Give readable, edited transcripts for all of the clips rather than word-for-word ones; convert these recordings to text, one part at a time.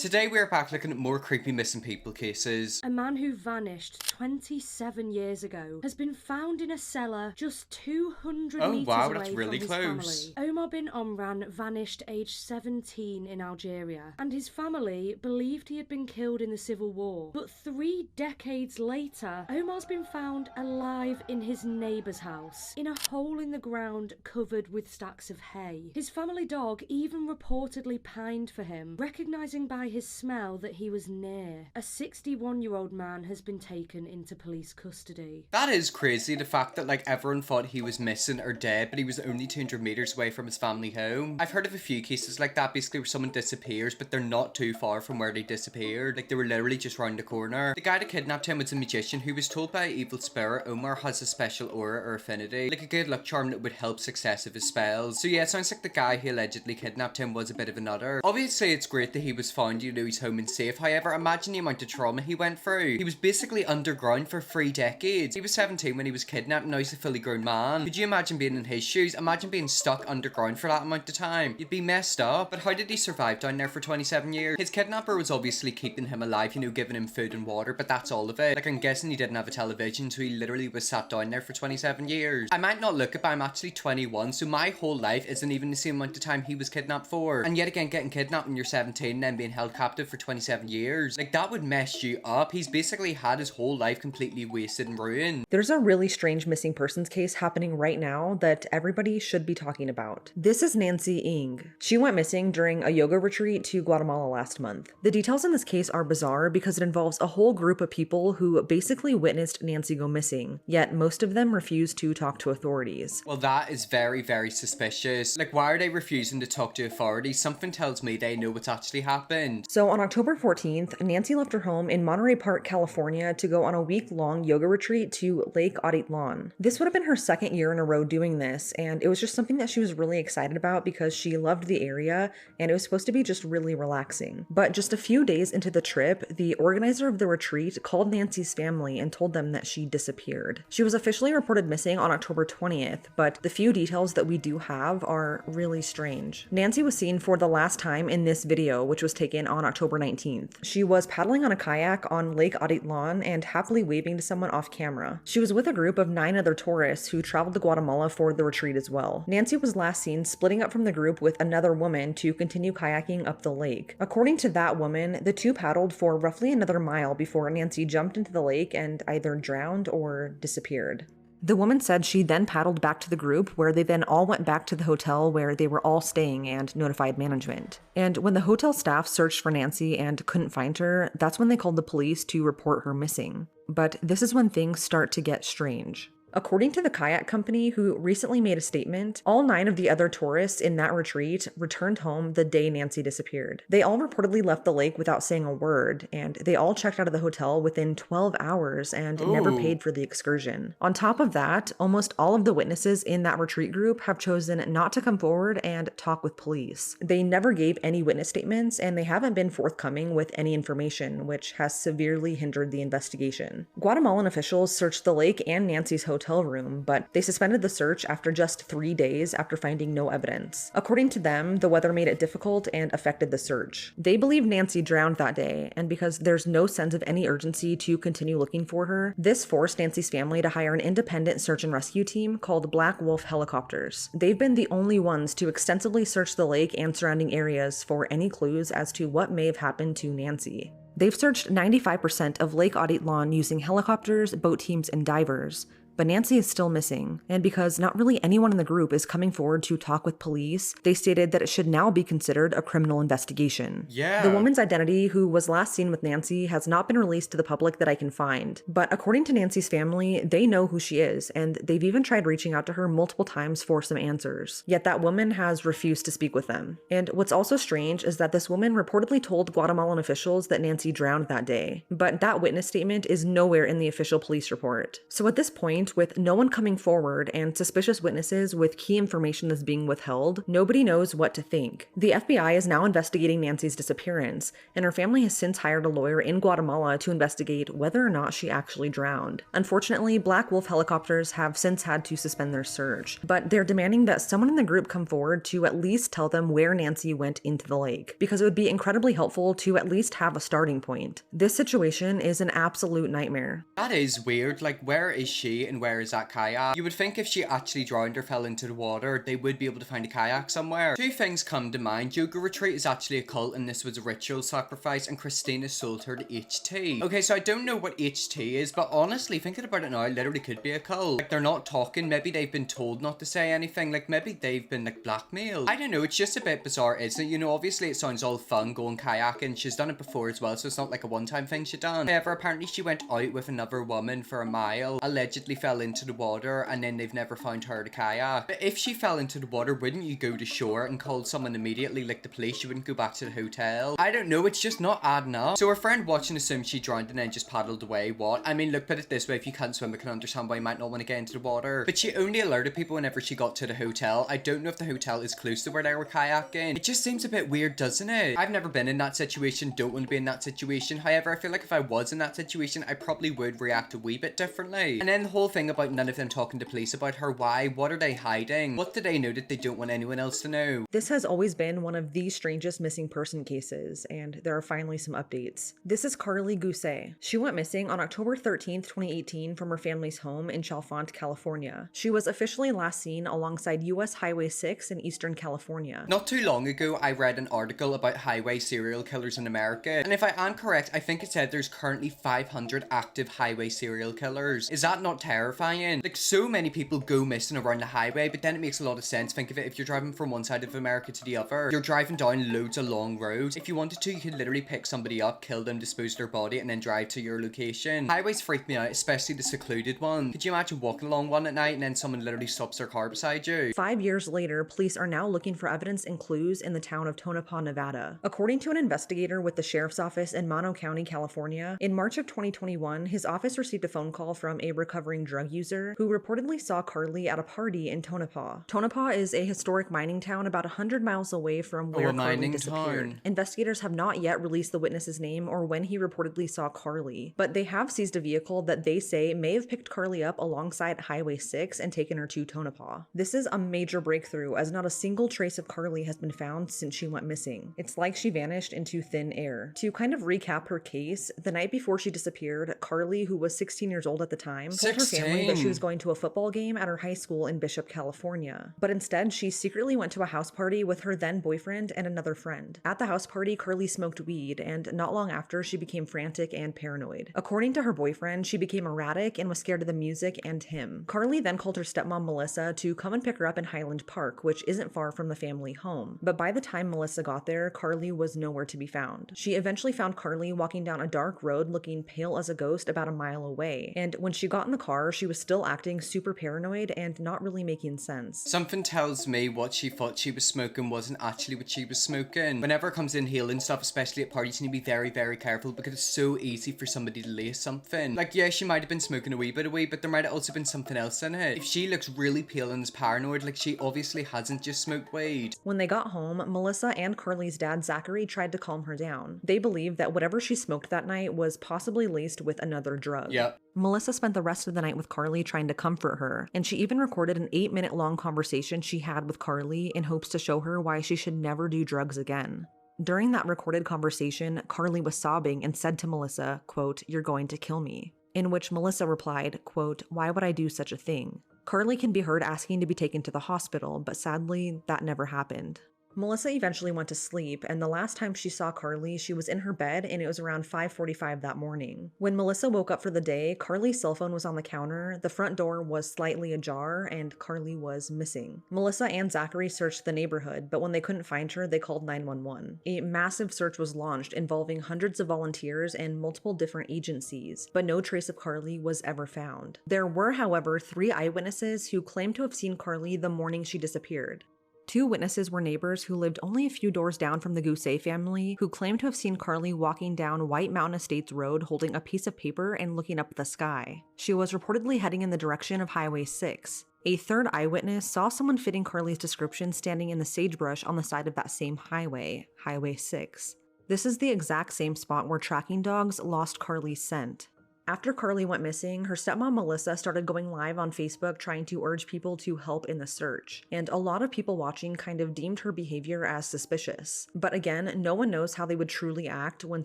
Today we are back looking at more creepy missing people cases. A man who vanished 27 years ago has been found in a cellar just 200 Oh metres wow, away that's from really his close. family. Omar Bin Omran vanished aged 17 in Algeria, and his family believed he had been killed in the civil war. But 3 decades later, Omar's been found alive in his neighbour's house, in a hole in the ground covered with stacks of hay. His family dog even reportedly pined for him, recognising by his smell that he was near. A 61-year-old man has been taken into police custody. That is crazy, the fact that everyone thought he was missing or dead, but he was only 200 meters away from his family home. I've heard of a few cases like that, basically where someone disappears, but they're not too far from where they disappeared. They were literally just round the corner. The guy that kidnapped him was a magician who was told by an evil spirit Omar has a special aura or affinity, like a good luck charm that would help success of his spells. So yeah, it sounds like the guy who allegedly kidnapped him was a bit of a nutter. Obviously, it's great that he was found, he's home and safe. However, imagine the amount of trauma he went through. He was basically underground for 3 decades. He was 17 when he was kidnapped, and now he's a fully grown man. Could you imagine being in his shoes? Imagine being stuck underground for that amount of time. You'd be messed up. But how did he survive down there for 27 years? His kidnapper was obviously keeping him alive, giving him food and water, but that's all of it. I'm guessing he didn't have a television, so he literally was sat down there for 27 years. I might not look it, but I'm actually 21, so my whole life isn't even the same amount of time he was kidnapped for. And yet again, getting kidnapped when you're 17 and then being held captive for 27 years. That would mess you up. He's basically had his whole life completely wasted and ruined. There's a really strange missing persons case happening right now that everybody should be talking about. This is Nancy Ng. She went missing during a yoga retreat to Guatemala last month. The details in this case are bizarre because it involves a whole group of people who basically witnessed Nancy go missing, yet most of them refused to talk to authorities. Well, that is very, very suspicious. Why are they refusing to talk to authorities? Something tells me they know what's actually happened. So on October 14th, Nancy left her home in Monterey Park, California to go on a week-long yoga retreat to Lake Atitlan. This would have been her second year in a row doing this, and it was just something that she was really excited about because she loved the area and it was supposed to be just really relaxing. But just a few days into the trip, the organizer of the retreat called Nancy's family and told them that she disappeared. She was officially reported missing on October 20th, but the few details that we do have are really strange. Nancy was seen for the last time in this video, which was taken on October 19th. She was paddling on a kayak on Lake Atitlan and happily waving to someone off camera. She was with a group of 9 other tourists who traveled to Guatemala for the retreat as well. Nancy was last seen splitting up from the group with another woman to continue kayaking up the lake. According to that woman, the two paddled for roughly another mile before Nancy jumped into the lake and either drowned or disappeared. The woman said she then paddled back to the group, where they then all went back to the hotel where they were all staying and notified management. And when the hotel staff searched for Nancy and couldn't find her, that's when they called the police to report her missing. But this is when things start to get strange. According to the kayak company, who recently made a statement, all 9 of the other tourists in that retreat returned home the day Nancy disappeared. They all reportedly left the lake without saying a word, and they all checked out of the hotel within 12 hours and never paid for the excursion. On top of that, almost all of the witnesses in that retreat group have chosen not to come forward and talk with police. They never gave any witness statements, and they haven't been forthcoming with any information, which has severely hindered the investigation. Guatemalan officials searched the lake and Nancy's hotel room, but they suspended the search after just 3 days after finding no evidence. According to them, the weather made it difficult and affected the search. They believe Nancy drowned that day, and because there's no sense of any urgency to continue looking for her, this forced Nancy's family to hire an independent search and rescue team called Black Wolf Helicopters. They've been the only ones to extensively search the lake and surrounding areas for any clues as to what may have happened to Nancy. They've searched 95% of Lake Atitlan using helicopters, boat teams, and divers. But Nancy is still missing, and because not really anyone in the group is coming forward to talk with police, they stated that it should now be considered a criminal investigation. Yeah. The woman's identity, who was last seen with Nancy, has not been released to the public that I can find. But according to Nancy's family, they know who she is, and they've even tried reaching out to her multiple times for some answers. Yet that woman has refused to speak with them. And what's also strange is that this woman reportedly told Guatemalan officials that Nancy drowned that day. But that witness statement is nowhere in the official police report. So at this point, point, with no one coming forward and suspicious witnesses with key information that's being withheld, nobody knows what to think. The FBI is now investigating Nancy's disappearance, and her family has since hired a lawyer in Guatemala to investigate whether or not she actually drowned. Unfortunately, Black Wolf helicopters have since had to suspend their search, but they're demanding that someone in the group come forward to at least tell them where Nancy went into the lake, because it would be incredibly helpful to at least have a starting point. This situation is an absolute nightmare. That is weird. Like, where is she and where is that kayak? You would think if she actually drowned or fell into the water, they would be able to find a kayak somewhere. Two things come to mind. Yoga Retreat is actually a cult and this was a ritual sacrifice, and Christina sold her to HT. Okay, so I don't know what HT is, but honestly, thinking about it now, it literally could be a cult. Like, they're not talking. Maybe they've been told not to say anything. Like, maybe they've been, like, blackmailed. I don't know. It's just a bit bizarre, isn't it? You know, obviously it sounds all fun going kayaking. She's done it before as well, so it's not like a one-time thing she's done. However, apparently she went out with another woman for a mile, allegedly fell into the water, and then they've never found her to kayak. But if she fell into the water, wouldn't you go to shore and call someone immediately, like the police? You wouldn't go back to the hotel. I don't know, it's just not adding up. So her friend watching assumed she drowned and then just paddled away. What? I mean, look, put it this way, if you can't swim, I can understand why you might not want to get into the water. But she only alerted people whenever she got to the hotel. I don't know if the hotel is close to where they were kayaking. It just seems a bit weird, doesn't it? I've never been in that situation, don't want to be in that situation. However, I feel like if I was in that situation, I probably would react a wee bit differently. And then the whole thing about none of them talking to police about her. Why? What are they hiding? What do they know that they don't want anyone else to know? This has always been one of the strangest missing person cases, and there are finally some updates. This is Carly Gousset. She went missing on October 13th, 2018 from her family's home in Chalfont, California. She was officially last seen alongside US Highway 6 in Eastern California. Not too long ago, I read an article about highway serial killers in America, and if I am correct, I think it said there's currently 500 active highway serial killers. Is that not terrifying? Like, so many people go missing around the highway, but then it makes a lot of sense. Think of it, if you're driving from one side of America to the other, you're driving down loads of long roads. If you wanted to, you could literally pick somebody up, kill them, dispose of their body, and then drive to your location. Highways freak me out, especially the secluded one. Could you imagine walking along one at night and then someone literally stops their car beside you? 5 years later, police are now looking for evidence and clues in the town of Tonopah, Nevada. According to an investigator with the sheriff's office in Mono County, California, in March of 2021, his office received a phone call from a recovering drug user who reportedly saw Carly at a party in Tonopah. Tonopah is a historic mining town about 100 miles away from where Carly disappeared. Investigators have not yet released the witness's name or when he reportedly saw Carly, but they have seized a vehicle that they say may have picked Carly up alongside Highway 6 and taken her to Tonopah. This is a major breakthrough, as not a single trace of Carly has been found since she went missing. It's like she vanished into thin air. To kind of recap her case, the night before she disappeared, Carly, who was 16 years old at the time, told her family that she was going to a football game at her high school in Bishop, California. But instead, she secretly went to a house party with her then boyfriend and another friend. At the house party, Carly smoked weed, and not long after, she became frantic and paranoid. According to her boyfriend, she became erratic and was scared of the music and him. Carly then called her stepmom Melissa to come and pick her up in Highland Park, which isn't far from the family home. But by the time Melissa got there, Carly was nowhere to be found. She eventually found Carly walking down a dark road looking pale as a ghost about a mile away, and when she got in the car, she was still acting super paranoid and not really making sense. Something tells me what she thought she was smoking wasn't actually what she was smoking. Whenever it comes to inhaling stuff, especially at parties, you need to be very, very careful because it's so easy for somebody to lace something. Like, yeah, she might have been smoking a wee bit away, but there might have also been something else in it. If she looks really pale and is paranoid, like, she obviously hasn't just smoked weed. When they got home, Melissa and Carly's dad, Zachary, tried to calm her down. They believed that whatever she smoked that night was possibly laced with another drug. Yep. Melissa spent the rest of the night with Carly trying to comfort her, and she even recorded an 8-minute long conversation she had with Carly in hopes to show her why she should never do drugs again. During that recorded conversation, Carly was sobbing and said to Melissa, quote, "You're going to kill me." In which Melissa replied, quote, "Why would I do such a thing?" Carly can be heard asking to be taken to the hospital, but sadly, that never happened. Melissa eventually went to sleep, and the last time she saw Carly, she was in her bed, and it was around 5:45 that morning. When Melissa woke up for the day, Carly's cell phone was on the counter, the front door was slightly ajar, and Carly was missing. Melissa and Zachary searched the neighborhood, but when they couldn't find her, they called 911. A massive search was launched involving hundreds of volunteers and multiple different agencies, but no trace of Carly was ever found. There were, however, 3 eyewitnesses who claimed to have seen Carly the morning she disappeared. Two witnesses were neighbors who lived only a few doors down from the Gousset family, who claimed to have seen Carly walking down White Mountain Estates Road holding a piece of paper and looking up at the sky. She was reportedly heading in the direction of Highway 6. A third eyewitness saw someone fitting Carly's description standing in the sagebrush on the side of that same highway, Highway 6. This is the exact same spot where tracking dogs lost Carly's scent. After Carly went missing, her stepmom Melissa started going live on Facebook trying to urge people to help in the search, and a lot of people watching kind of deemed her behavior as suspicious. But again, no one knows how they would truly act when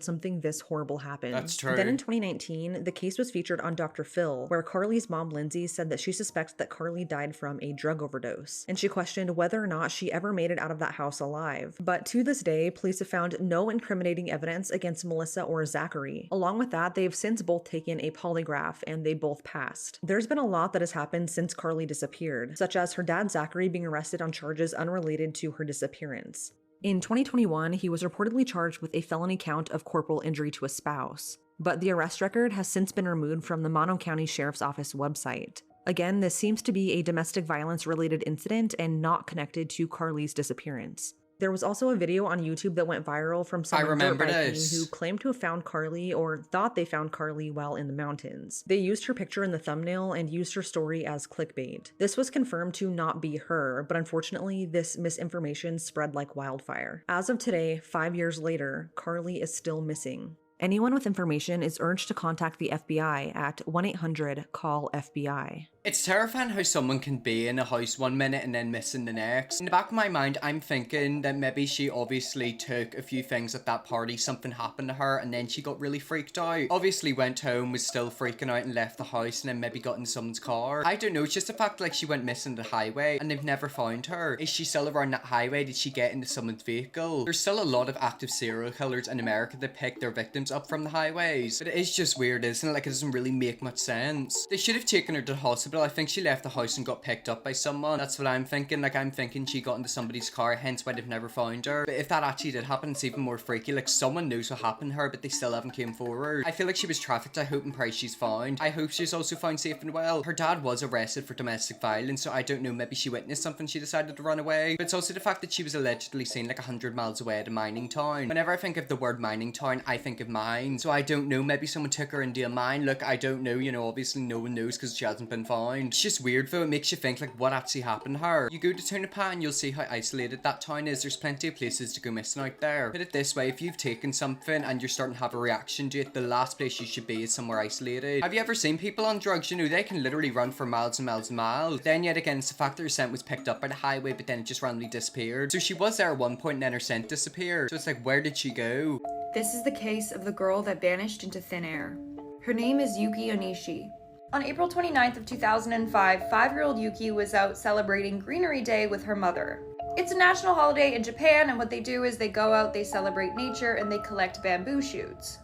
something this horrible happened. That's true. Then in 2019, the case was featured on Dr. Phil, where Carly's mom Lindsay said that she suspects that Carly died from a drug overdose, and she questioned whether or not she ever made it out of that house alive. But to this day, police have found no incriminating evidence against Melissa or Zachary. Along with that, they've since both taken a polygraph and they both passed. There's been a lot that has happened since Carly disappeared, such as her dad Zachary being arrested on charges unrelated to her disappearance. In 2021, he was reportedly charged with a felony count of corporal injury to a spouse, but the arrest record has since been removed from the Mono County Sheriff's Office website. Again, this seems to be a domestic violence related incident and not connected to Carly's disappearance. There was also a video on YouTube that went viral from someone dirt biking who claimed to have found Carly or thought they found Carly while in the mountains. They used her picture in the thumbnail and used her story as clickbait. This was confirmed to not be her, but unfortunately, this misinformation spread like wildfire. As of today, 5 years later, Carly is still missing. Anyone with information is urged to contact the FBI at 1-800-CALL-FBI. It's terrifying how someone can be in a house one minute and then missing the next. In the back of my mind, I'm thinking that maybe she obviously took a few things at that party, something happened to her, and then she got really freaked out. Obviously went home, was still freaking out and left the house, and then maybe got in someone's car. I don't know, it's just the fact like she went missing the highway and they've never found her. Is she still around that highway? Did she get into someone's vehicle? There's still a lot of active serial killers in America that pick their victims up from the highways. But it is just weird, isn't it? Like, it doesn't really make much sense. They should have taken her to the hospital. I think she left the house and got picked up by someone. That's what I'm thinking. Like, I'm thinking she got into somebody's car, hence why they've never found her. But if that actually did happen, it's even more freaky. Like, someone knows what happened to her, but they still haven't came forward. I feel like she was trafficked. I hope and pray she's found. I hope she's also found safe and well. Her dad was arrested for domestic violence, so I don't know, maybe she witnessed something, she decided to run away. But it's also the fact that she was allegedly seen like 100 miles away at a mining town. Whenever I think of the word mining town, I think of mine. So I don't know, maybe someone took her into a mine. Look, I don't know, you know, obviously no one knows because she hasn't been found. It's just weird though, it makes you think like what actually happened to her. You go to Tonopah and you'll see how isolated that town is. There's plenty of places to go missing out there. Put it this way, if you've taken something and you're starting to have a reaction to it, the last place you should be is somewhere isolated. Have you ever seen people on drugs? You know, they can literally run for miles and miles and miles. Then yet again, it's the fact that her scent was picked up by the highway, but then it just randomly disappeared. So she was there at one point and then her scent disappeared. So it's like, where did she go? This is the case of the girl that vanished into thin air. Her name is Yuki Anishi. On April 29th of 2005, 5-year-old Yuki was out celebrating Greenery Day with her mother. It's a national holiday in Japan, and what they do is they go out, they celebrate nature, and they collect bamboo shoots.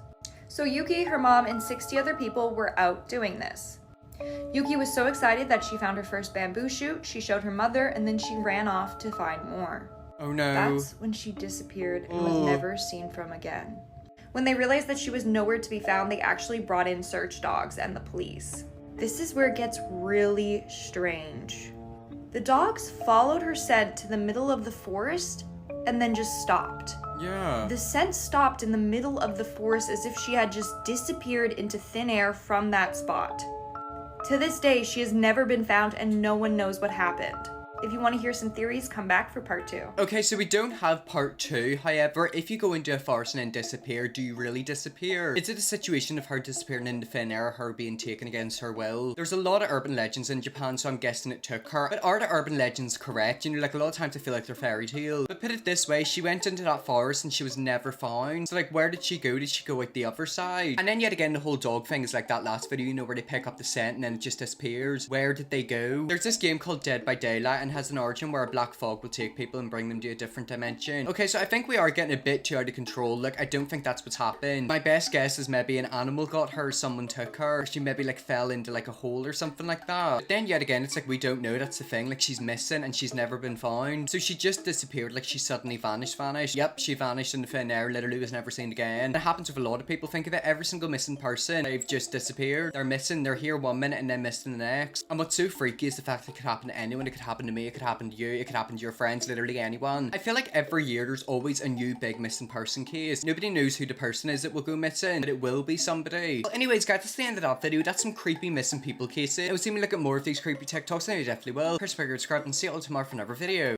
So Yuki, her mom, and 60 other people were out doing this. Yuki was so excited that she found her first bamboo shoot, she showed her mother, and then she ran off to find more. Oh no. That's when she disappeared and was never seen from again. When they realized that she was nowhere to be found, they actually brought in search dogs and the police. This is where it gets really strange. The dogs followed her scent to the middle of the forest and then just stopped. Yeah. The scent stopped in the middle of the forest as if she had just disappeared into thin air from that spot. To this day, she has never been found and no one knows what happened. If you want to hear some theories, come back for part 2. Okay, so we don't have part 2. However, if you go into a forest and then disappear, do you really disappear? Is it a situation of her disappearing into thin air, her being taken against her will? There's a lot of urban legends in Japan, so I'm guessing it took her. But are the urban legends correct? You know, like a lot of times I feel like they're fairy tales. But put it this way, she went into that forest and she was never found. So like, where did she go? Did she go out the other side? And then yet again, the whole dog thing is like that last video, you know, where they pick up the scent and then it just disappears. Where did they go? There's this game called Dead by Daylight and has an origin where a black fog will take people and bring them to a different dimension. Okay, so I think we are getting a bit too out of control. Like, I don't think that's what's happened. My best guess is maybe an animal got her, someone took her, or she maybe like fell into like a hole or something like that. But then yet again, it's like we don't know, that's the thing. Like, she's missing and she's never been found. So she just disappeared, like she suddenly vanished. Yep, she vanished in the thin air, literally was never seen again. It happens with a lot of people. Think of it, every single missing person, they've just disappeared. They're missing, they're here one minute and then missing the next. And what's so freaky is the fact that it could happen to anyone. It could happen to me. me, it could happen to you, it could happen to your friends, literally anyone. I feel like every year there's always a new big missing person case. Nobody knows who the person is that will go missing, but it will be somebody. Well, anyways guys, that's the end of that video. That's some creepy missing people cases. If you see me look at more of these creepy TikToks, then I definitely will. Subscribe and see you all tomorrow for another video.